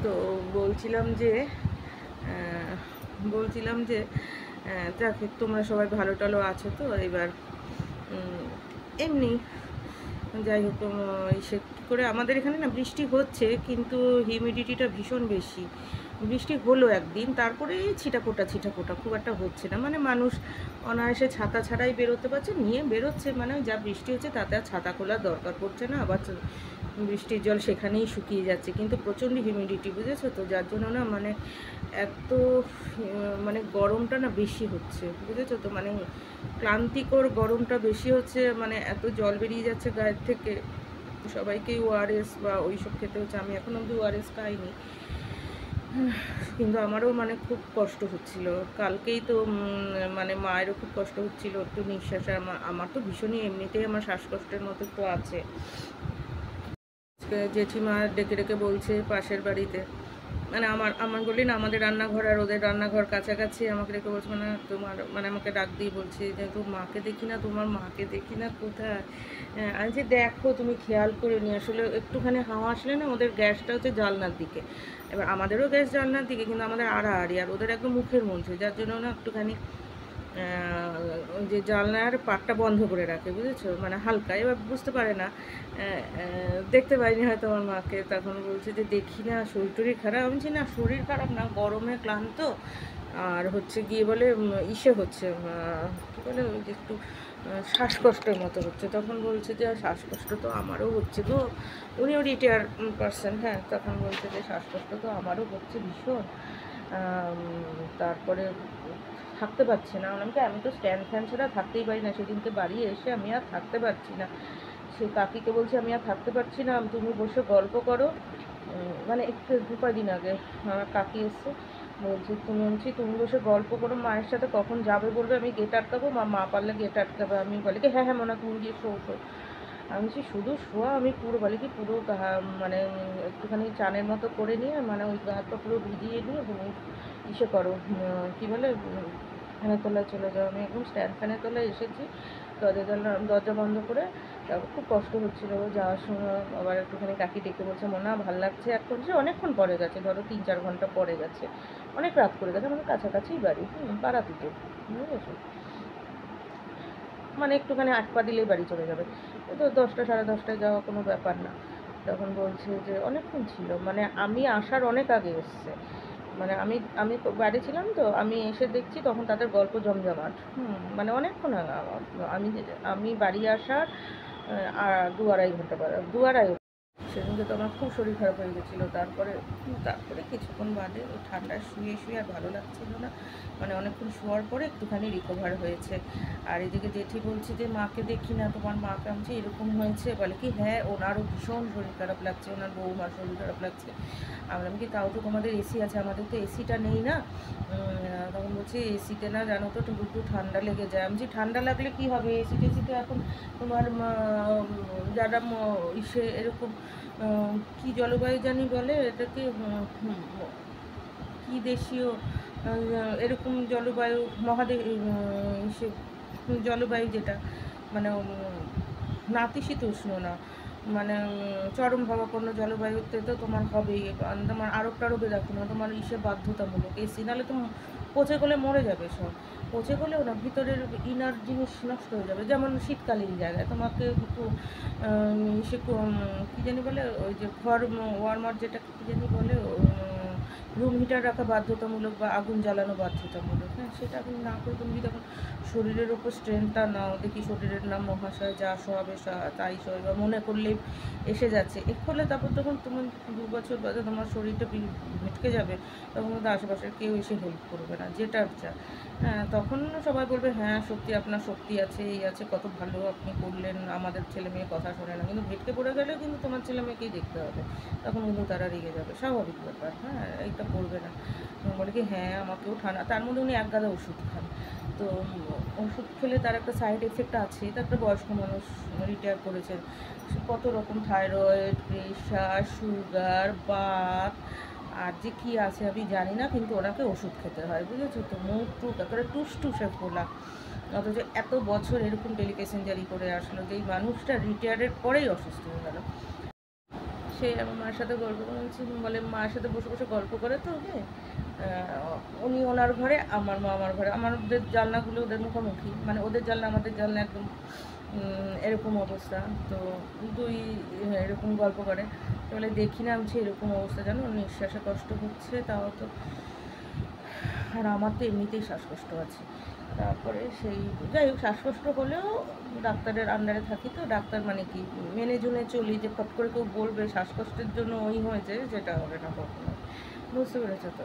তো বলছিলাম যে যাকে তোমরা সবাই ভালো টালো আছো তো এবার এমনি যাই হোক সে কী করে আমাদের এখানে না বৃষ্টি হচ্ছে, কিন্তু হিউমিডিটিটা ভীষণ বেশি। বৃষ্টি হলো একদিন, তারপরে ছিটাফোঁটা খুব একটা হচ্ছে না, মানে মানুষ অনায়াসে ছাতা ছাড়াই বেরোতে পারছে, নিয়ে বেরোচ্ছে, মানে যা বৃষ্টি হচ্ছে তাতে আর ছাতা খোলার দরকার পড়ছে না, আবার বৃষ্টির জল সেখানেই শুকিয়ে যাচ্ছে, কিন্তু প্রচণ্ড হিউমিডিটি, বুঝেছো তো, যার জন্য না মানে এত মানে গরমটা না বেশি হচ্ছে, বুঝেছো তো, মানে ক্লান্তিকর গরমটা বেশি হচ্ছে, মানে এত জল বেরিয়ে যাচ্ছে গায়ের থেকে। সবাইকেই ওআরএস বা ওইসব খেতে হচ্ছে, আমি এখন অবধি ওআরএস খাইনি, কিন্তু আমারও মানে খুব কষ্ট হচ্ছিল। কালকেই তো মানে মায়েরও খুব কষ্ট হচ্ছিল একটু নিঃশ্বাস, আমার তো ভীষণই এমনিতেই আমার শ্বাসকষ্টের মতো তো আছে। জেঠিমা ডেকে ডেকে বলছে পাশের বাড়িতে, মানে আমার বলি না, আমাদের রান্নাঘর আর ওদের রান্নাঘর কাছাকাছি, আমাকে ডেকে বলছে মানে তোমার, মানে আমাকে ডাক দিয়ে বলছে যে তোর মাকে দেখি না, তোমার মাকে দেখি না কোথায়। আমি যে দেখো তুমি খেয়াল করে নিয়ে, আসলে একটুখানি হাওয়া আসলে না, ওদের গ্যাসটা হচ্ছে জানলার দিকে, এবার আমাদেরও গ্যাস জানলার দিকে, কিন্তু আমাদের আড়াআড়ি, আর ওদের একদম মুখের মধ্যে, যার জন্য না একটুখানি যে জানলার পাটটা বন্ধ করে রাখে, বুঝেছো, মানে হালকা, এবার বুঝতে পারে না, দেখতে পাইনি হয়তো আমার মাকে, তখন বলছে যে দেখি না শরীর টরীর খারাপ, আমি বলছি না শরীর খারাপ না, গরমে ক্লান্ত, আর হচ্ছে গিয়ে বলে ইসে হচ্ছে কী বলে ওই যে একটু শ্বাসকষ্টের মতো হচ্ছে, তখন বলছে যে শ্বাসকষ্ট তো আমারও হচ্ছে গো, উনিও রিটায়ার পারসন, হ্যাঁ, তখন বলছে যে শ্বাসকষ্ট তো আমারও হচ্ছে ভীষণ, তারপরে থাকতে পারছি না, আমি তো স্ট্যান্ড ফ্যান ছাড়া থাকতেই পারি না, সেদিনকে বাড়ি এসে আমি আর থাকতে পারছি না, সে কাকিকে বলছি আমি আর থাকতে পারছি না, তুমি বসে গল্প করো, মানে একটু 2-5 দিন আগে আমার কাকি এসছে, তুমি বসে গল্প করো মায়ের সাথে, কখন যাবে বলবে, আমি গেট আটকাবো, মা পারলে গেট আটকাবে, আমি বলে কি হ্যাঁ মোনা তুমি গিয়ে শো। আমি বলছি শুধু শোয়া, আমি পুরো বলে কি পুরো মানে একটুখানি চানের মতো করে নিয়ে, মানে ওই হাত পা পুরো ভিজিয়ে নিয়ে তুমি ইসে করো, কী বলে ফ্যানের তলায় চলে যাও, আমি একদম স্ট্যান্ড ফ্যানের তলায় এসেছি, দরজা বন্ধ করে, তারপর খুব কষ্ট হচ্ছিলো যাওয়ার সময়, আবার একটুখানি কাকি ডেকে বলছে মোনা ভাল লাগছে এখন, যে অনেকক্ষণ পরে গেছে, ধরো 3-4 ঘন্টা পরে গেছে, অনেক রাত করে গেছে, আমাদের কাছাকাছিই বাড়ি, পাড়া দিতে, বুঝেছো, মানে একটুখানি 8 পা দিলেই বাড়ি চলে যাবে, তো 10টা 10:30টায় যাওয়া কোনো ব্যাপার না। তখন বলছে যে অনেকক্ষণ ছিল, মানে আমি আসার অনেক আগে এসছে, মানে আমি বাড়ি ছিলাম তো, আমি এসে দেখছি তখন তাদের গল্প জমজমাট, মানে অনেকক্ষণ আমি আমি বাড়ি আসার 2-2.5 ঘন্টা পরে, 2-2.5, সেদিনকে তো আমার খুব শরীর খারাপ হয়ে গেছিলো, তারপরে কিছুক্ষণ বাদে ওই ঠান্ডায় শুয়ে আর ভালো লাগছিলো না, মানে অনেকক্ষণ শোয়ার পরে একটুখানি রিকভার হয়েছে। আর এদিকে জেঠি বলছে যে মাকে দেখি না, তোমার মাকে, আমি এরকম হয়েছে, বলে কি হ্যাঁ ওনারও ভীষণ শরীর খারাপ লাগছে, ওনার বউমার শরীর খারাপ লাগছে, আমরা কি তাও তো তোমাদের এসি আছে, আমাদের তো এসিটা নেই না, তখন বলছি এসিতে না জানো তো একটু ঠান্ডা লেগে যায়, আমি ঠান্ডা লাগলে কি হবে, এসিতে এখন তোমার যারা ইসে এরকম কি জলবায়ু জানি বলে এটাকে, কি দেশীয় এরকম জলবায়ু, সে জলবায়ু যেটা মানে নাতিশীতোষ্ণ না, মানে চরম ভাবাপন্ন জলবায়ুতে তো তোমার হবেই, তোমার আরবে দেখো না, তোমার বাধ্যতামূলক এসি, নাহলে তো পচে গলে মরে যাবে সব, পচে গলেও না ভিতরের ইনার জিনিস নষ্ট হয়ে যাবে, যেমন শীতকালীন জায়গায় তোমাকে একটু সে কী জানি বলে ওই যে ঘর ওয়ার্মার যেটা কী জানি বলে, রুম হিটার রাখা বাধ্যতামূলক বা আগুন জ্বালানো বাধ্যতামূলক, হ্যাঁ, সেটা আপনি না করে তুমি যদি এখন শরীরের ওপর স্ট্রেনটা নাও, দেখি শরীরের নাম মহাশয়, যা সবে তাই সবে, বা মনে করলেই এসে যাচ্ছে, এর ফলে তারপর যখন তোমার 2 বছর বাদে তোমার শরীরটা ভেটকে যাবে, তখন কিন্তু আশেপাশের কেউ এসে হেল্প করবে না, যেটার যা, হ্যাঁ, তখন সবাই বলবে হ্যাঁ সত্যি আপনার শক্তি আছে, এই আছে, কত ভালো আপনি করলেন, আমাদের ছেলে মেয়ে কথা শোনে না, কিন্তু ভেটকে পড়ে গেলে কিন্তু তোমার ছেলে মেয়েকেই দেখতে হবে, তখন কিন্তু তারা রেগে যাবে, স্বাভাবিক ব্যাপার, হ্যাঁ, এইটা করবে না, বলে কি হ্যাঁ আমাকেও ঠান্ডা, তার মধ্যে উনি 1 গাদা ওষুধ খান, তো ওষুধ খেলে তার একটা সাইড এফেক্ট আছে, তারপরে বয়স্ক মানুষ, রিটায়ার করেছেন, কত রকম থাইরয়েড, প্রেশার, সুগার, বাত, আর যে কী আছে আমি জানি না, কিন্তু ওনাকে ওষুধ খেতে হয়, বুঝেছো তো, মুখ টুক একেবারে টুসটুসে ফোলা, অথচ এত বছর এরকম টেলিপ্যাসেঞ্জারি করে আসলো, যেই মানুষটা রিটায়ারের পরেই অসুস্থ হয়ে গেল, এসে আমার মার সাথে গল্প করছি, বলে মার সাথে বসে বসে গল্প করে তো ওকে, উনি ওনার ঘরে, আমার মা আমার ঘরে, আমাদের জানলাগুলো ওদের মুখোমুখি, মানে ওদের জানলা আমাদের জানলা একদম এরকম অবস্থা। তো দুই এরকম গল্প করে, বলে দেখি না আমি এরকম অবস্থা, জানো নিঃশ্বাসে কষ্ট হচ্ছে, তাও তো, আর আমার তো এমনিতেই শ্বাসকষ্ট আছে। তারপরে সেই যাই হোক, শ্বাসকষ্ট হলেও ডাক্তারের আন্ডারে থাকি, তো ডাক্তার মানে কি মেনে জুনে চলি, যে ফট করে কেউ বলবে শ্বাসকষ্টের জন্য ওই হয়েছে, যেটা হবে না কখনো, বুঝতে পেরেছো তো।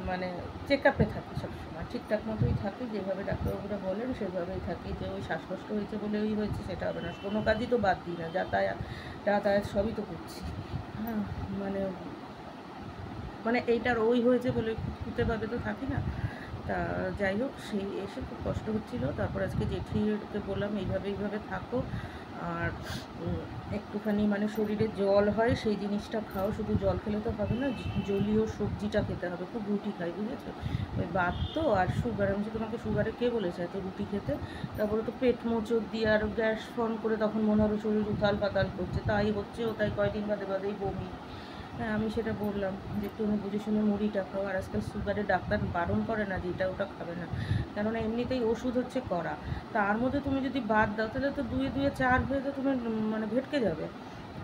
মানে চেক আপে থাকি সবসময়, ঠিকঠাক মতোই থাকি, যেভাবে ডাক্তারবাবুরা বলেন সেভাবেই থাকি, যে ওই শ্বাসকষ্ট হয়েছে বলে ওই হয়েছে সেটা হবে না, কোনো কাজই তো বাদ দিই না, যাতায়াত সবই তো করছি। হ্যাঁ, মানে মানে এইটার ওই হয়েছে বলে খুঁতেভাবে তো থাকি না। তা যাই হোক, সেই এসে খুব কষ্ট হচ্ছিলো। তারপর আজকে জেঠিকে বললাম এইভাবে থাকো, আর একটুখানি মানে শরীরে জল হয় সেই জিনিসটা খাও, শুধু জল খেলে তো হবে না, জলীয় সবজিটা খেতে হবে, খুব রুটি খাই, বুঝেছো, ওই বাত তো আর সুগার, আমি তোমাকে সুগারে কে বলেছে এত রুটি খেতে, তারপরে তো পেট মোচড় দিয়ে আর গ্যাস ফর্ম করে তখন মনে হবে শরীর উথাল পাতাল করছে, তাই হচ্ছে, ও তাই কয়দিন বাদেই বমি। হ্যাঁ, আমি সেটা বললাম যে একটু বুঝে শুনে মুড়িটা খাও, আর আজকাল সুগারের ডাক্তার বারণ করে না যে এটা ওটা খাবে না, কেননা এমনিতেই ওষুধ হচ্ছে করা, তার মধ্যে তুমি যদি বাদ দাও তাহলে তো দুয়ে দুয়ে চার হয়ে তো তুমি মানে ভেটকে যাবে,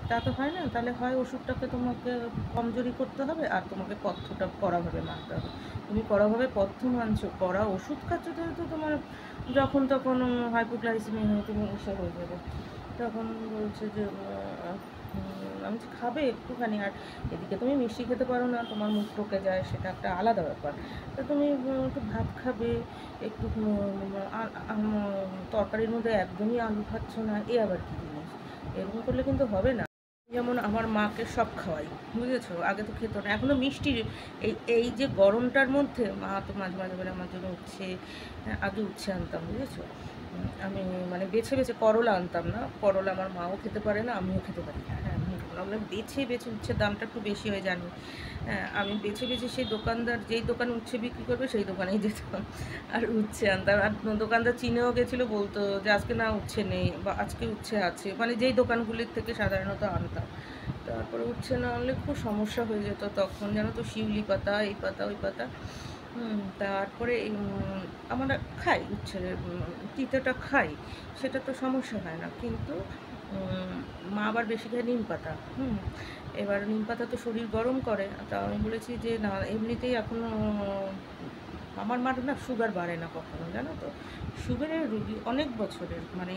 তা তো হয় না, তাহলে হয় ওষুধটাকে তোমাকে কমজোরি করতে হবে, আর তোমাকে পথ্যটা কড়াভাবে মানতে হবে, তুমি কড়াভাবে পথ্য মানছো, কড়া ওষুধ খাচ্ছ, তাহলে তো তোমার যখন তখন হাইপোগ্লাইসেমিয়া হয়ে তুমি এসে হয়ে যাবে। তখন বলছে যে আমি যে খাবে একটুখানি, আর এদিকে তুমি মিষ্টি খেতে পারো না, তোমার মুখ টকে যায়, সেটা একটা আলাদা ব্যাপার, তা তুমি একটু ভাত খাবে, একটু তরকারির মধ্যে একদমই আলু খাচ্ছ না, এ আবার কী জিনিস, এরকম করলে কিন্তু হবে না। যেমন আমার মাকে সব খাওয়াই, বুঝেছো, আগে তো খেত না, এখনও মিষ্টি, এই যে গরমটার মধ্যে মা তো মাঝে মাঝে করে আমার জন্য উচ্ছে, আগে উচ্ছে আনতাম, বুঝেছো, আমি মানে বেছে বেছে করলা আনতাম না, করলা আমার মাও খেতে পারে না, আমিও খেতে পারি না, হ্যাঁ, আমরা বেছে বেছে, উচ্ছের দামটা একটু বেশি হয় জানি, হ্যাঁ, আমি বেছে বেছে সেই দোকানদার যেই দোকানে উচ্ছে বিক্রি করবে সেই দোকানেই যেতাম, আর উচ্ছে আনতাম, আর দোকানদার চিনেও গেছিলো, বলতো যে আজকে না উচ্ছে নেই, বা আজকে উচ্ছে আছে, মানে যেই দোকানগুলির থেকে সাধারণত আনতাম। তারপরে উচ্ছে না আনলে খুব সমস্যা হয়ে যেত, তখন জানো তো শিউলি পাতা, এই পাতা ওই পাতা, তারপরে আমরা খাই উচ্ছে, তিতেটা খাই, সেটা তো সমস্যা হয় না, কিন্তু মা আবার বেশি খায় নিম পাতা, এবার নিম পাতা তো শরীর গরম করে, তা আমি বলেছি যে না, এমনিতেই এখন আমার মার না সুগার বাড়ে না কখনো, জানো তো, সুগারের রুগী অনেক বছরের, মানে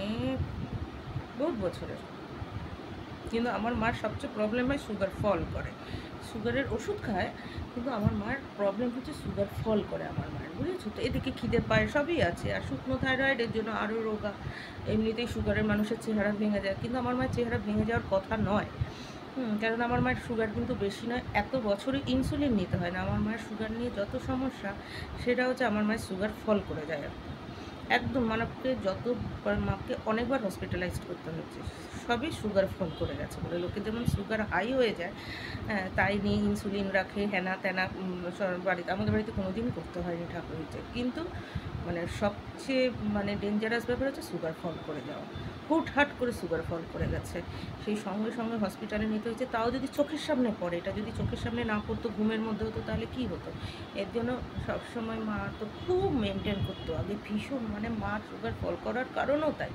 বহুত বছরের, কিন্তু আমার মার সবচেয়ে প্রবলেম হয় সুগার ফল করে, সুগারের ওষুধ খায়, কিন্তু আমার মার প্রবলেম হচ্ছে সুগার ফল করে আমার মায়ের, বুঝেছো তো, এদিকে খিদে পায় সবই আছে, আর শুকনো থাইরয়েডের জন্য আরও রোগা, এমনিতেই সুগারের মানুষের চেহারা ভেঙে যায়, কিন্তু আমার মায়ের চেহারা ভেঙে যাওয়ার কথা নয়, কারণ আমার মায়ের সুগার কিন্তু বেশি নয়, এত বছরে ইনসুলিন নিতে হয় না, আমার মায়ের সুগার নিয়ে যত সমস্যা, সেটা হচ্ছে আমার মায়ের সুগার ফল করে যায় একদম, মানবকে মাকে অনেকবার হসপিটালাইজড করতে হচ্ছে, সবই সুগার ফল করে গেছে বলে, লোকে যেমন সুগার হাই হয়ে যায়, তাই নিয়ে ইনসুলিন রাখে, হ্যানা ত্যানা, বাড়িতে, আমাদের বাড়িতে কোনো দিন করতে হয়নি ঠাকুর হয়েছে, কিন্তু মানে সবচেয়ে মানে ডেঞ্জারাস ব্যাপার হচ্ছে সুগার ফল করে যাওয়া, হুটহাট করে সুগার ফল করে গেছে, সেই সঙ্গে সঙ্গে হসপিটালে নিতে হয়েছে, তাও যদি চোখের সামনে পড়ে, এটা যদি চোখের সামনে না পড়তো, ঘুমের মধ্যে হতো, তাহলে কী হতো, এর জন্য সবসময় মা তো খুব মেনটেন করতো আগে, ভীষণ, মানে মা সুগার ফল করার কারণও তাই,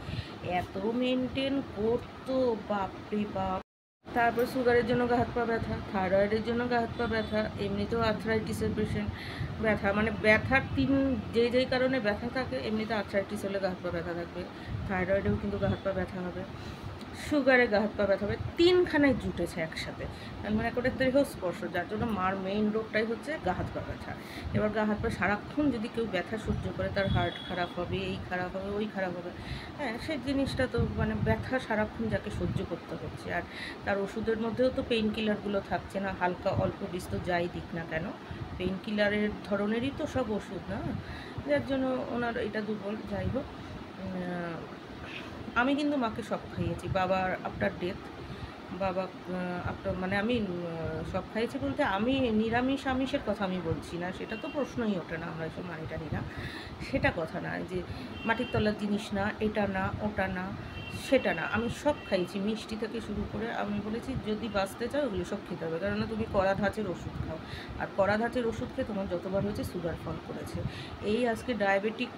এত মেনটেন করতো, বাপরে বাপ। তারপর সুগারের জন্য গা হাত পা ব্যথা, থাইরয়েডের জন্য গা হাত পা ব্যথা, এমনিতেও আর্থ্রাইটিসের পেশেন্ট, ব্যথা মানে ব্যথার যেই কারণে ব্যথা থাকে, এমনিতে আর্থ্রাইটিস হলে গা হাত পা ব্যথা থাকবে, থাইরয়েডেও কিন্তু গা হাত পা ব্যথা হবে, সুগারে গা হাত পা ব্যথা হবে, তিনখানায় জুটেছে একসাথে, মানে একটা দেহস্পর্শ, যার জন্য মার মেইন রোগটাই হচ্ছে গা হাত পা ব্যথা। এবার গা হাত পা সারাক্ষণ যদি কেউ ব্যথা সহ্য করে, তার হার্ট খারাপ হবে, এই খারাপ হবে, ওই খারাপ হবে, হ্যাঁ, সেই জিনিসটা তো মানে ব্যথা সারাক্ষণ যাকে সহ্য করতে হচ্ছে, আর তার ওষুধের মধ্যেও তো পেইন কিলারগুলো থাকছে না, হালকা অল্প বিস্তর যাই দিক না কেন, পেইন কিলারের ধরনেরই তো সব ওষুধ না, যার জন্য ওনার এটা দুর্বল। যাই হোক, আমি কিন্তু মাকে সব খাইয়েছি, বাবার আফটার ডেথ, বাবা আফটার মানে আমি সব খাইয়েছি বলতে, আমি নিরামিষ আমিষের কথা আমি বলছি না, সেটা তো প্রশ্নই ওঠে না, আমরা এসব মানি টানি না, সেটা কথা না, যে মাটির তলার জিনিস না, এটা না ওটা না, সেটা না, আমি সব খাইয়েছি, মিষ্টি থেকে শুরু করে। আমি বলেছি যদি বাঁচতে চাও ওগুলো সব খেতে হবে, কেননা তুমি কড়া ধাঁচের ওষুধ খাও, আর কড়া ধাঁচের ওষুধ খেয়ে তোমার যতবার হয়েছে সুগার ফল করেছে। এই আজকে ডায়াবেটিক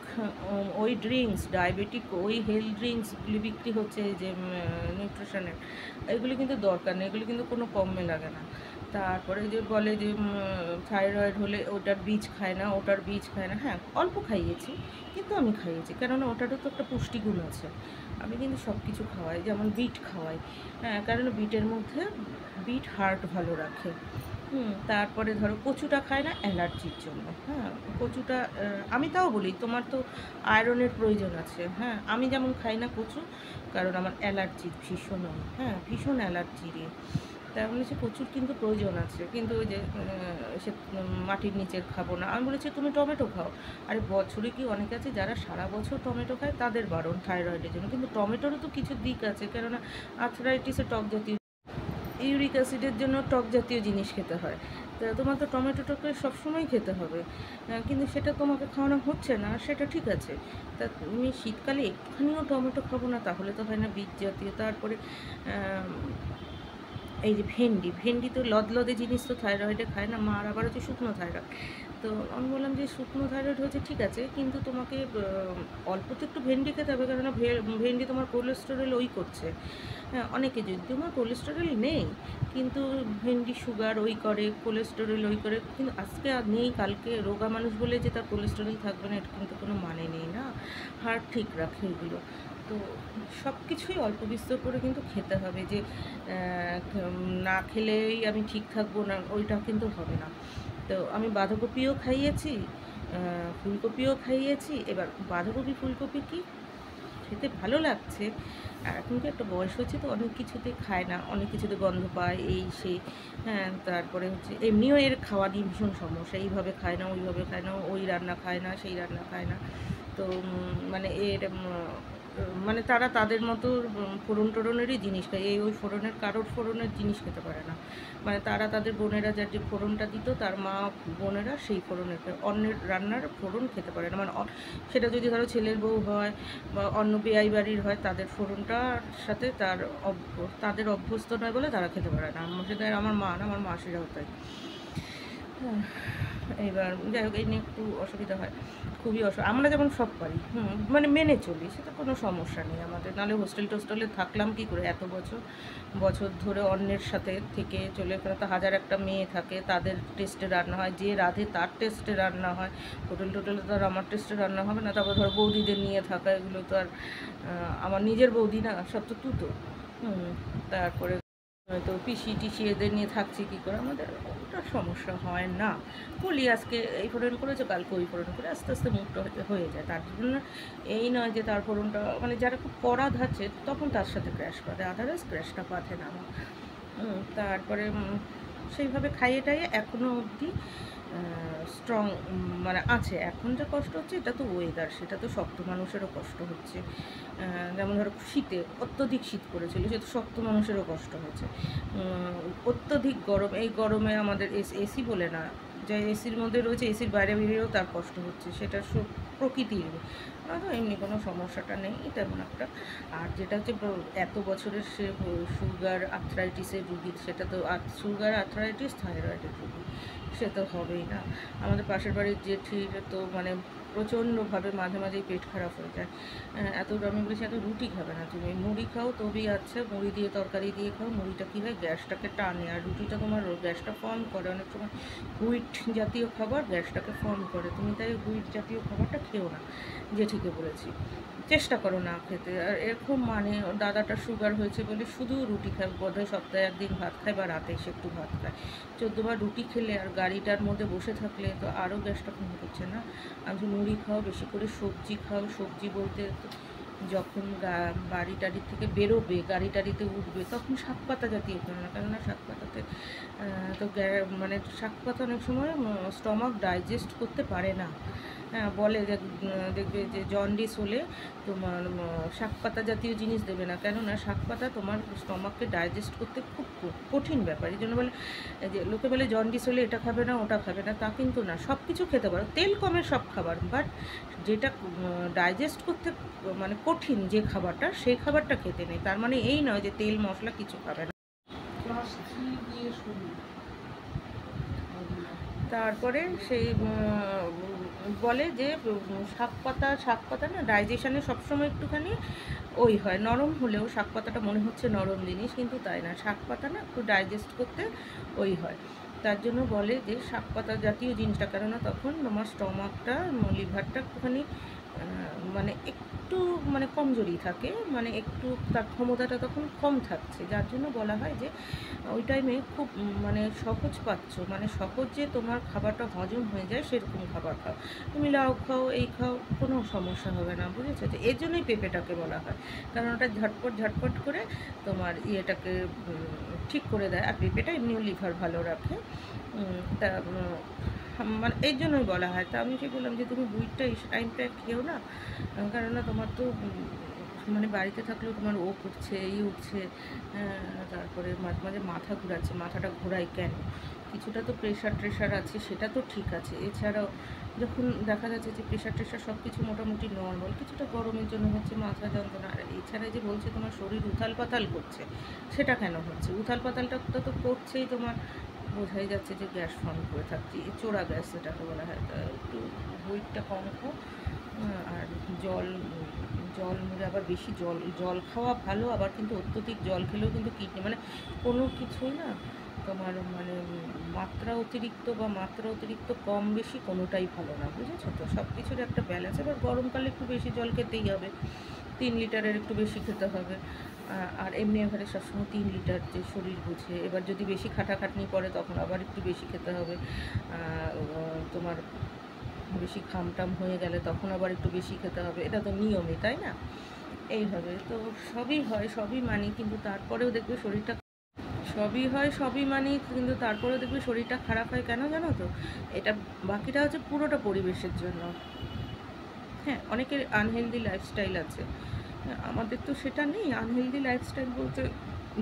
ওই ড্রিঙ্কস, ডায়াবেটিক ওই হেলথ ড্রিঙ্কসগুলি বিক্রি হচ্ছে, এই যে নিউট্রিশনের, এগুলি কিন্তু দরকার নেই, এগুলি কিন্তু কোনো কমে লাগে না। তারপরে যে বলে যে থাইরয়েড হলে ওটার বীজ খায় না, ওটার বীজ খায় না। হ্যাঁ, অল্প খাইয়েছি, কিন্তু আমি খাইয়েছি, কেননা ওটারও তো একটা পুষ্টিগুণ আছে। আমি কিন্তু সব কিছু খাওয়াই, যেমন বিট খাওয়াই। হ্যাঁ, কারণ বিটের মধ্যে বিট হার্ট ভালো রাখে। তারপরে ধরো কচুটা খায় না অ্যালার্জির জন্য। হ্যাঁ, কচুটা আমি তাও বলি তোমার তো আয়রনের প্রয়োজন আছে। হ্যাঁ, আমি যেমন খাই না কচু, কারণ আমার অ্যালার্জি ভীষণ, হ্যাঁ ভীষণ অ্যালার্জি রে। তাই বলেছি প্রচুর কিন্তু প্রয়োজন আছে, কিন্তু ওই যে সে মাটির নিচের খাবো না। আমি বলেছি তুমি টমেটো খাও। আরে বছরে কি অনেকে আছে যারা সারা বছর টমেটো খায়, তাদের বারণ থাইরয়েডের জন্য, কিন্তু টমেটোরও তো কিছু দিক আছে, কেননা আর্থ্রাইটিসে টক জাতীয়, ইউরিক অ্যাসিডের জন্য টক জাতীয় জিনিস খেতে হয়। তা তোমার তো টমেটোটাকে সবসময় খেতে হবে, কিন্তু সেটা তোমাকে খাওয়ানো হচ্ছে না, সেটা ঠিক আছে। তা তুমি শীতকালে একটুখানিও টমেটো খাবো না, তাহলে তো হয় না। বীজ জাতীয়, তারপরে এই যে ভেন্ডি, ভেন্ডি তো লদলদে জিনিস, তো থাইরয়েডে খায় না। মার আবার হচ্ছে শুকনো থাইরয়েড। তো আমি বললাম যে শুকনো থাইরয়েড হয়েছে ঠিক আছে, কিন্তু তোমাকে অল্প তো একটু ভেন্ডি খেতে হবে, কেননা ভেন্ডি তোমার কোলেস্টেরল ওই করছে। হ্যাঁ, অনেকে যদি তোমার কোলেস্টেরল নেই, কিন্তু ভেন্ডি সুগার ওই করে, কোলেস্টেরল ওই করে, কিন্তু আজকে আর নেই, কালকে রোগা মানুষ বলে যে তার কোলেস্টেরল থাকবে না, এটা কিন্তু কোনো মানে নেই না। হার্ট ঠিক রাখে এগুলো। তো সব কিছুই অল্প বিস্তর করে কিন্তু খেতে হবে, যে না খেলেই আমি ঠিক থাকবো না, ওইটা কিন্তু হবে না। তো আমি বাঁধাকপিও খাইয়েছি, ফুলকপিও খাইয়েছি। এবার বাঁধাকপি ফুলকপি কি খেতে ভালো লাগছে, আর এখন তো একটা বয়স হচ্ছে, তো অনেক কিছুতে খায় না, অনেক কিছুতে গন্ধ পায়, এই সেই। হ্যাঁ, তারপরে হচ্ছে এমনিও এর খাওয়া নিয়ে ভীষণ সমস্যা, এইভাবে খায় না, ওইভাবে খায় না, ওই রান্না খায় না, সেই রান্না খায় না। তো মানে এর মানে তারা তাদের মতো ফোড়ন টোড়নেরই জিনিস খায়, এই ওই ফোড়নের কারোর ফোড়নের জিনিস খেতে পারে না। মানে তারা তাদের বোনেরা যার যে ফোড়নটা দিত, তার মা বোনেরা সেই ফোড়নের অন্যের রান্নার ফোড়ন খেতে পারে না। মানে সেটা যদি ধরো ছেলের বউ হয় বা অন্য বেয়াই বাড়ির হয়, তাদের ফোড়নটার সাথে তাদের অভ্যস্ত নয় বলে তারা খেতে পারে না। সেটা আমার মা না, আমার মাসিরাও তাই। এইবার যাই হোক, এই নিয়ে একটু অসুবিধা হয়, খুবই আমরা যেমন সব পারি, মানে মেনে চলি, সেটা কোনো সমস্যা নেই আমাদের। নাহলে হোস্টেল টোস্টেলে থাকলাম কী করে এত বছর বছর ধরে অন্যের সাথে থেকে চলে, এখানে তো হাজার একটা মেয়ে থাকে, তাদের টেস্টে রান্না হয়, যে রাধে তার টেস্টে রান্না হয়। টোটালে তো আর আমার টেস্টে রান্না হবে না। তারপর ধর বৌদিদের নিয়ে থাকা, এগুলো তো আর আমার নিজের বৌদি না, সব তো তুতো। তারপরে হয়তো পিসি টিসি এদের নিয়ে থাকছি, কী করে আমাদের ওটা সমস্যা হয় না। বলি আজকে এই ফোড়ন করেছে, কালকে ওই ফোড়ন করে, আস্তে আস্তে মুখটা হয়ে যায়। তার জন্য এই নয় যে তার ফোড়নটা, মানে যারা খুব কড়া ধাঁচে তখন তার সাথে ক্র্যাশ বাঁধে, আদারওয়াইজ ক্র্যাশটা বাঁধে না আমার। তারপরে সেইভাবে খাইয়ে টাইয়ে এখনও অবধি স্ট্রং মানে আছে। এখন যা কষ্ট হচ্ছে এটা তো ওয়েদার, সেটা তো শক্ত মানুষেরও কষ্ট হচ্ছে। যেমন ধরো শীতে অত্যধিক শীত পড়েছিল, সে তো শক্ত মানুষেরও কষ্ট হচ্ছে। অত্যধিক গরম, এই গরমে আমাদের এসি বলে না, যে এসির মধ্যে রয়েছে, এসির বাইরে বেরিয়েও তার কষ্ট হচ্ছে, সেটা সব প্রকৃতির। তো এমনি কোনো সমস্যাটা নেই তেমন একটা। আর যেটা হচ্ছে এত বছরের সে সুগার আর্থ্রাইটিসের রুগী, সেটা তো সুগার আর্থ্রাইটিস থাইরয়েডের রুগী, সে তো হবেই না। আমাদের পাশের বাড়ির জেঠির তো মানে প্রচণ্ডভাবে মাঝে মাঝেই পেট খারাপ হয়ে যায়। এত আমি বলেছি এত রুটি খাবে না, তুমি মুড়ি খাও তবেই আছে, মুড়ি দিয়ে তরকারি দিয়ে খাও। মুড়িটা কী হয়, গ্যাসটাকে টানে, আর রুটিটা তোমার গ্যাসটা ফর্ম করে। অনেক সময় হুইট জাতীয় খাবার গ্যাসটাকে ফর্ম করে, তুমি তাই হুইট জাতীয় খাবারটা খেও না, জেঠিকে বলেছি চেষ্টা করো না খেতে। আর এরকম মানে ওর দাদাটার সুগার হয়েছে বলে শুধু রুটি খায়, বোধহয় সপ্তাহে একদিন ভাত খায় বা রাতে এসে একটু ভাত খায়। 14বার রুটি খেলে আর গাড়িটার মধ্যে বসে থাকলে তো আরও গ্যাসটা কম করছে না। আমি মুড়ি খাও, বেশি করে সবজি খাও। সবজি বলতে যখন বাড়ি টাড়ি থেকে বেরোবে, গাড়ি টাড়িতে উঠবে, তখন শাক পাতা জাতীয় খাবে না, কেননা শাক পাতাতে তো মানে শাক পাতা অনেক সময় স্টমাক ডাইজেস্ট করতে পারে না। হ্যাঁ, বলে দেখবে যে জন্ডিস হলে তোমার শাক পাতা জাতীয় জিনিস দেবে না, কেননা শাক পাতা তোমার স্টমাককে ডাইজেস্ট করতে খুব কঠিন ব্যাপার। এই জন্য বলে যে লোকে বলে জন্ডিস হলে এটা খাবে না ওটা খাবে না, তা কিন্তু না, সব কিছু খেতে পারো, তেল কমের সব খাবার, বাট যেটা ডাইজেস্ট করতে মানে কঠিন যে খাবারটা সেই খাবারটা খেতে নেই। তার মানে এই নয় যে তেল মশলা কিছু খাবে না। তারপরে সেই বলে যে শাক পাতা না ডাইজেশনে সবসময় একটুখানি ওই হয়, নরম হলেও শাক পাতাটা মনে হচ্ছে নরম জিনিস, কিন্তু তাই না, শাক পাতা না একটু ডাইজেস্ট করতে ওই হয়। তার জন্য বলে যে শাক পাতা জাতীয় জিনিসটা, কেননা তখন তোমার স্টমাকটা লিভারটা একটুখানি মানে একটু মানে কমজোরি থাকে, মানে একটু তার ক্ষমতাটা তখন কম থাকছে, যার জন্য বলা হয় যে ওই টাইমে খুব মানে সহজ পাচ্ছ, মানে সহজে তোমার খাবারটা হজম হয়ে যায় সেরকম খাবার খাও, তুমি লাউ খাও এই খাও কোনো সমস্যা হবে না, বুঝেছো? তো এর জন্যই পেঁপেটাকে বলা হয়, কারণ ওটা ঝটপট করে তোমার ইয়েটাকে ঠিক করে দেয়। আর পেঁপেটা এমনিও লিভার ভালো রাখে। তা মানে এই জন্যই বলা হয়। তা আমি কি বললাম যে তুমি বুটটা এই টাইমটা খেও না, কেননা তোমার তো মানে বাড়িতে থাকলেও তোমার ও উঠছে এই উঠছে, তারপরে মাঝে মাঝে মাথা ঘোরাচ্ছে, মাথাটা ঘোরায় কেন, কিছুটা তো প্রেশার আছে, সেটা তো ঠিক আছে। এছাড়াও যখন দেখা যাচ্ছে যে প্রেশার সব কিছু মোটামুটি নর্মাল, কিছুটা গরমের জন্য হচ্ছে মাথা যন্ত্রণা, আর এছাড়া যে বলছে তোমার শরীর উথাল পাতাল করছে, সেটা কেন হচ্ছে? উথাল পাতালটা তো করছেই তোমার, বোঝাই যাচ্ছে যে গ্যাস ফর্ম করে থাকছি, চোরা গ্যাস যেটাকে বলা হয়। তা একটু ওয়েটটা কম খাও, আর জল জল মুড়ে আবার বেশি জল খাওয়া ভালো, আবার কিন্তু অত্যধিক জল খেলেও কিন্তু কিডনি মানে কোনো কিছুই না তোমার মানে মাত্রা অতিরিক্ত কম বেশি কোনোটাই ভালো না, বুঝেছো তো? সব কিছুর একটা ব্যালেন্স। এবার গরমকালে একটু বেশি জল খেতেই হবে, 3 লিটারের একটু বেশি খেতে হবে। আর এমনি এবারে সবসময় 3 লিটার যে শরীর বুঝে, এবার যদি বেশি খাটাখাটনি পড়ে তখন আবার একটু বেশি খেতে হবে। তোমার বেশি ঘামটাম হয়ে গেলে তখন আবার একটু বেশি খেতে হবে, এটা তো নিয়মই, তাই না? এইভাবে তো সবই হয়, সবই মানি, কিন্তু তারপরেও দেখবে শরীরটা কিন্তু তারপরেও দেখবে শরীরটা খারাপ হয় কেন জানো তো? এটা বাকিটা হচ্ছে পুরোটা পরিবেশের জন্য। হ্যাঁ, অনেকের আনহেলদি লাইফস্টাইল আছে, আমাদের তো সেটা নেই। আনহেলদি লাইফস্টাইল বলতে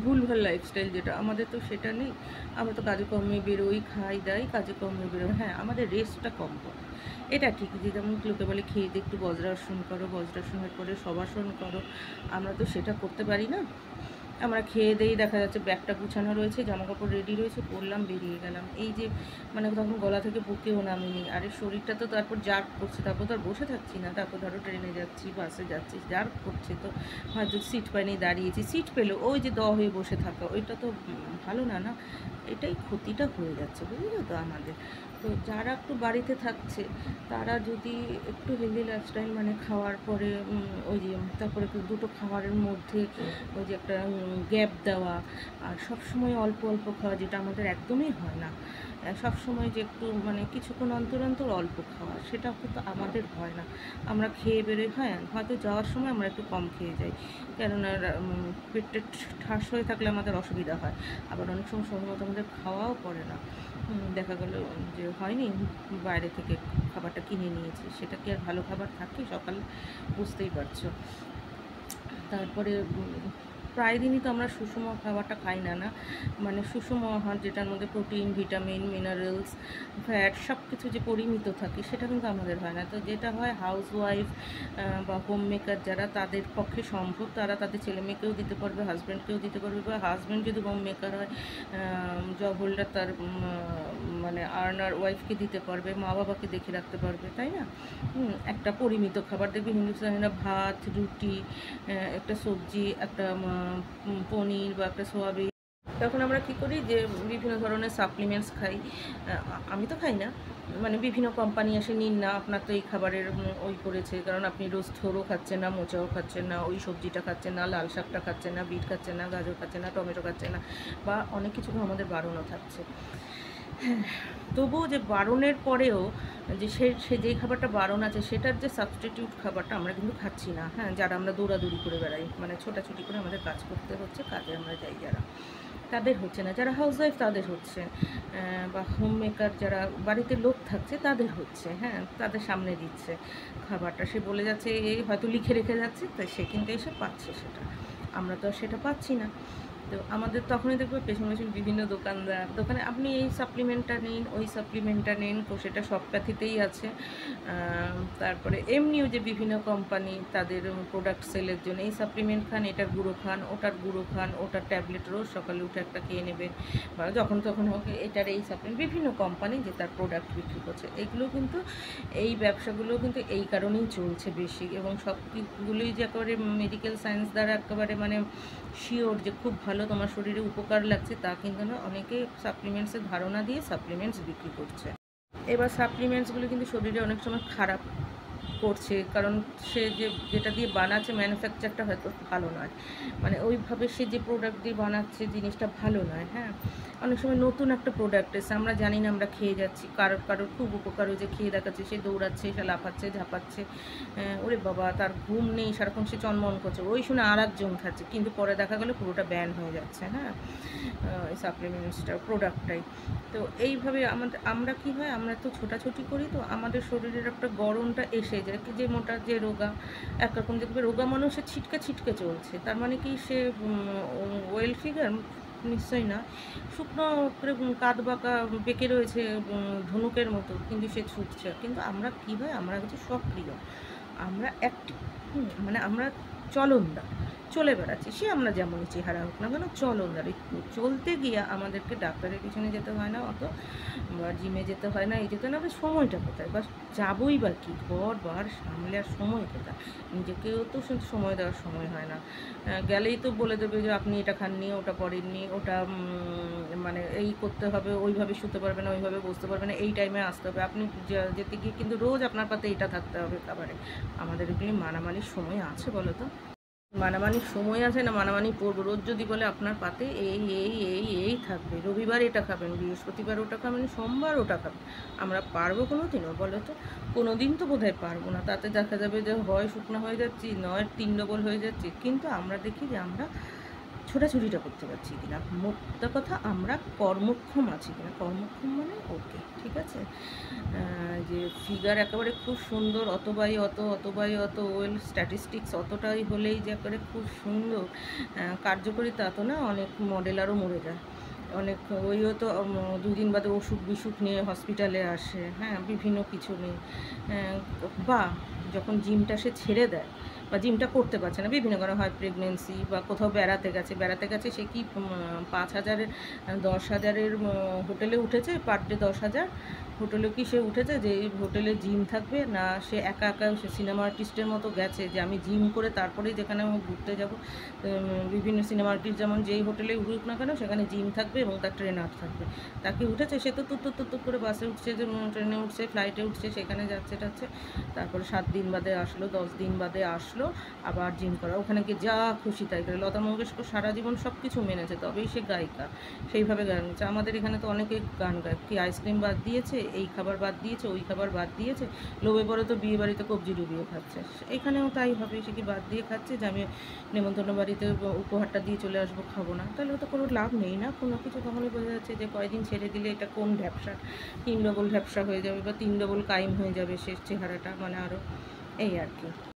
ভুলভাল লাইফস্টাইল যেটা, আমাদের তো সেটা নেই। আমরা তো কাজে কর্মে বেরোই, খাই দাই, কাজে কর্মে বেরোই। হ্যাঁ, আমাদের রেস্টটা কম হয়, এটা ঠিক। যে যেমন লোকে বলে খেয়ে দিয়ে একটু বজ্রাসন করো, বজ্রাসনের পরে শবাসন করো, আমরা তো সেটা করতে পারি না। আমরা খেয়ে দেই, দেখা যাচ্ছে ব্যাগটা গুছানো রয়েছে, জামাকাপড় রেডি রয়েছে, পরলাম, বেরিয়ে গেলাম। এই যে মানে তখন গলা থেকে বুকেও নামিনি, আরে শরীরটা তো তারপর জার্ক করছে, তারপর তো আর বসে থাকছি না, তারপর ধরো ট্রেনে যাচ্ছি, বাসে যাচ্ছি, জার্ক করছে, তো হয়তো সিট পাইনি, দাঁড়িয়েছি, সিট পেলো, ওই যে হয়ে বসে থাকা, ওইটা তো ভালো না, না? এটাই ক্ষতিটা হয়ে যাচ্ছে, বুঝলি তো আমাদের। তো যারা একটু বাড়িতে থাকছে তারা যদি একটু হেলদি লাইফস্টাইল মানে খাওয়ার পরে ওই যে তারপরে দুটো খাবারের মধ্যে ওই যে একটা গ্যাপ দেওয়া, আর সবসময় অল্প অল্প খাওয়া, যেটা আমাদের একদমই হয় না। সবসময় যে একটু মানে কিছুক্ষণ অন্তর অন্তর অল্প খাওয়া, সেটা কিন্তু আমাদের হয় না। আমরা খেয়ে বেরোই, হ্যাঁ হয়তো যাওয়ার সময় আমরা একটু কম খেয়ে যাই, কেননা পেটটা ঠাস হয়ে থাকলে আমাদের অসুবিধা হয়। আবার অনেক সময় মতো আমাদের খাওয়াও পড়ে না, দেখা গেল যে হয়নি, বাইরে থেকে খাবারটা কিনে নিয়েছি, সেটা কি আর ভালো খাবার থাকে সকালে? বুঝতেই পারছো। তারপরে প্রায় দিনই তো আমরা সুষম খাবারটা খাই না, না মানে সুষম আহার যেটার মধ্যে প্রোটিন, ভিটামিন, মিনারেলস, ফ্যাট সব কিছু যে পরিমিত থাকে, সেটা কিন্তু আমাদের হয় না। তো যেটা হয় হাউসওয়াইফ বা হোম মেকার যারা, তাদের পক্ষে সম্ভব, তারা তাদের ছেলে মেয়েকেও দিতে পারবে, হাজব্যান্ডকেও দিতে পারবে, বা হাজব্যান্ড যদি হোম মেকার হয়, জব হোল্ডার, তার মানে আর্নার ওয়াইফকে দিতে পারবে, মা বাবাকে দেখে রাখতে পারবে, তাই না? একটা পরিমিত খাবার দেখবে হিন্দুস্তানিরা ভাত, রুটি, একটা সবজি, একটা পনির বা একটা সোয়াবিন। তখন আমরা কী করি যে বিভিন্ন ধরনের সাপ্লিমেন্টস খাই। আমি তো খাই না, মানে বিভিন্ন কোম্পানি এসে নিন না, আপনার তো এই খাবারের ওই করেছে, কারণ আপনি রোজ থোরও খাচ্ছেন না, মোচাও খাচ্ছেন না, ওই সবজিটা খাচ্ছেন না, লাল শাকটা খাচ্ছেন না, বিট খাচ্ছেন না, গাজর খাচ্ছেন না, টমেটো খাচ্ছেন না, বা অনেক কিছু আমাদের বারণও থাকছে। হ্যাঁ, তবুও যে বারণের পরেও যে সে যেই খাবারটা বারণ আছে সেটার যে সাবস্টিটিউট খাবারটা আমরা কিন্তু খাচ্ছি না। হ্যাঁ, যারা আমরা দৌড়াদৌড়ি করে বেড়াই, মানে ছোটাছুটি করে আমাদের কাজ করতে হচ্ছে, কাজে আমরা যাই যারা, তাদের হচ্ছে না। যারা হাউসওয়াইফ তাদের হচ্ছে, বা হোম মেকার যারা বাড়িতে লোক থাকছে তাদের হচ্ছে। হ্যাঁ, তাদের সামনে দিচ্ছে খাবারটা, সে বলে যাচ্ছে, এই হয়তো লিখে রেখে যাচ্ছে, তাই সে কিন্তু এসে পাচ্ছে সেটা, আমরা তো আর সেটা পাচ্ছি না। তো আমাদের তখনই দেখবে পেছন পেছন বিভিন্ন দোকানদার, দোকানে আপনি এই সাপ্লিমেন্টটা নিন, ওই সাপ্লিমেন্টটা নিন, সেটা সব প্যাথিতেই আছে। তারপরে এমনিও যে বিভিন্ন কোম্পানি তাদের প্রোডাক্ট সেলের জন্য এই সাপ্লিমেন্ট খান, এটার গুঁড়ো খান, ওটার গুঁড়ো খান, ওটার ট্যাবলেট রোজ সকালে উঠে একটা খেয়ে নেবেন, বা যখন তখন হোক এটার এই সাপ্লিমেন্ট, বিভিন্ন কোম্পানি যে তার প্রোডাক্ট বিক্রি করছে, এগুলো কিন্তু এই ব্যবসাগুলো কিন্তু এই কারণেই চলছে বেশি। এবং সবগুলোই যে একেবারে মেডিকেল সায়েন্স দ্বারা একেবারে মানে শিওর যে খুব ভালো তোমার শরীরে উপকার লাগছে তা কিন্তু না, অনেকে সাপ্লিমেন্টসের ধারণা দিয়ে সাপ্লিমেন্টস বিক্রি করছে। এবার সাপ্লিমেন্টসগুলো কিন্তু শরীরে অনেক সময় খারাপ করছে, কারণ সে যেটা দিয়ে বানাচ্ছে ম্যানুফ্যাকচারটা হয়তো ভালো নয়, মানে ওইভাবে সে যে প্রোডাক্ট দিয়ে বানাচ্ছে জিনিসটা ভালো নয়। হ্যাঁ, অনেক সময় নতুন একটা প্রোডাক্ট এসে আমরা জানি না, আমরা খেয়ে যাচ্ছি, কারোর খুব উপকার হয়েছে, খেয়ে দেখাচ্ছে, সে দৌড়াচ্ছে, সে লাফাচ্ছে ঝাঁপাচ্ছে, ওরে বাবা তার ঘুম নেই, সারাক্ষণ সে চনমন করছে, ওই শুনে আর একজন খাচ্ছে, কিন্তু পরে দেখা গেলো পুরোটা ব্যান হয়ে যাচ্ছে। হ্যাঁ, এই সাপ্লিমেন্টসটা প্রোডাক্টটাই তো এইভাবে আমরা কি হয়, আমরা তো ছোটাছুটি করি, তো আমাদের শরীরের একটা গরমটা এসে যায়, যে মোটা যে রোগা, একরকম দেখবে রোগা মানুষের ছিটকে ছিটকে চলছে, তার মানে কি সে ওয়েল ফিগার? নিশ্চয়ই না, শুকনো করে কাঁধ বাঁকা বেঁকে রয়েছে ধনুকের মতো, কিন্তু সে ছুটছে। কিন্তু আমরা কী হয়, আমরা হচ্ছে সক্রিয়, আমরা অ্যাক্টিভ, মানে আমরা চলনদার, চলে বেড়াচ্ছি, সে আমরা যেমনই চেহারা হোক না কেন চলনদার। চলতে গিয়ে আমাদেরকে ডাক্তারের পিছনে যেতে হয় না অত, বা জিমে যেতে হয় না, এই যেতে না, সময়টা কোথায়, বা যাবই বা কি, ঘর বার সামলে আর সময় কোথায়, নিজেকেও তো সময় দেওয়ার সময় হয় না। গেলেই তো বলে দেবে যে আপনি এটা খাননি, ওটা করেননি, ওটা মানে এই করতে হবে, ওইভাবে শুতে পারবে না, ওইভাবে বসতে পারবে না, এই টাইমে আসতে হবে, আপনি যেতে গিয়ে কিন্তু রোজ আপনার পাতে এটা থাকতে হবে খাবারে। আমাদের এগুলি মানামানির সময় আছে বলো তো? মানামানির সময় আছে না, মানামানি পড়বো? রোজ যদি বলে আপনার পাতে এই এই এই এই থাকবে, রবিবার এটা খাবেন, বৃহস্পতিবার ওটা খাবেন, সোমবার ওটা খাবেন, আমরা পারবো কোনো দিনও বলো তো? কোনো দিন তো বোধহয় পারবো না। তাতে দেখা যাবে যে হয় শুকনো হয়ে যাচ্ছি, নয় 3 ডবল হয়ে যাচ্ছি, কিন্তু আমরা দেখি যে আমরা ছোটাছুটিটা করতে পারছি কিনা, মোদ্দা কথা আমরা কর্মক্ষম আছি কিনা। কর্মক্ষম মানে ওকে, ঠিক আছে, যে ফিগার একেবারে খুব সুন্দর, অত বাই অত, অত বাই অত, ওয়েল স্ট্যাটিস্টিক্স অতটাই হলেই যে একেবারে খুব সুন্দর কার্যকরী তা তো না, অনেক মডেল আরও মরে যায়, অনেক ওইও তো 2 দিন বাদে অসুখ বিসুখ নিয়ে হসপিটালে আসে, হ্যাঁ, বিভিন্ন কিছু নিয়ে, বা যখন জিমটা সে ছেড়ে দেয় বা জিমটা করতে পারছে না, বিভিন্ন কারণে হয়, প্রেগনেন্সি বা কোথাও বেড়াতে গেছে, সে কি 5,000-এর 10,000-এর হোটেলে উঠেছে, পার ডে 10,000 হোটেলে কি সে উঠেছে যে এই হোটেলে জিম থাকবে না? সে একা একা সে সিনেমা আর্টিস্টের মতো গেছে যে আমি জিম করে তারপরেই যেখানে আমি ঘুরতে যাব। বিভিন্ন সিনেমা আর্টিস্ট যেমন যেই হোটেলে উঠুক না কেন সেখানে জিম থাকবে এবং তার ট্রেনার থাকবে। তাকে উঠেছে, সে তো তুত্তুর করে বাসে উঠছে, যে ট্রেনে উঠছে, ফ্লাইটে উঠছে, সেখানে যাচ্ছে টাচ্ছে, তারপরে 7 দিন বাদে আসলো, 10 দিন বাদে আসলো আবার জিম করা, ওখানে গিয়ে যা খুশি তাই করে। লতা মঙ্গেশকর সারা জীবন সব কিছু মেনেছে, তবেই সে গায়িকা, সেইভাবে গান গাচ্ছে। আমাদের এখানে তো অনেকে গান গায়, কি আইসক্রিম বাদ দিয়েছে, এই খাবার বাদ দিয়েছে, ওই খাবার বাদ দিয়েছে, লোভে পরে তো বিয়ে বাড়িতে কবজি ডুবিয়ে খাচ্ছে। এখানেও তাই হবে, সে কি বাদ দিয়ে খাচ্ছে যে আমি নেমন্তন্ন বাড়িতে উপহারটা দিয়ে চলে আসবো, খাবো না? তাহলে তো কোনো লাভ নেই না কোনো কিছু। তখনই বোঝা যাচ্ছে যে কয়দিন ছেড়ে দিলে এটা কোন ঢ্যাপসা, 3 ডবল ঢ্যাপসা হয়ে যাবে বা 3 ডবল কাইম হয়ে যাবে সে চেহারাটা, মানে আরও এই আর কি।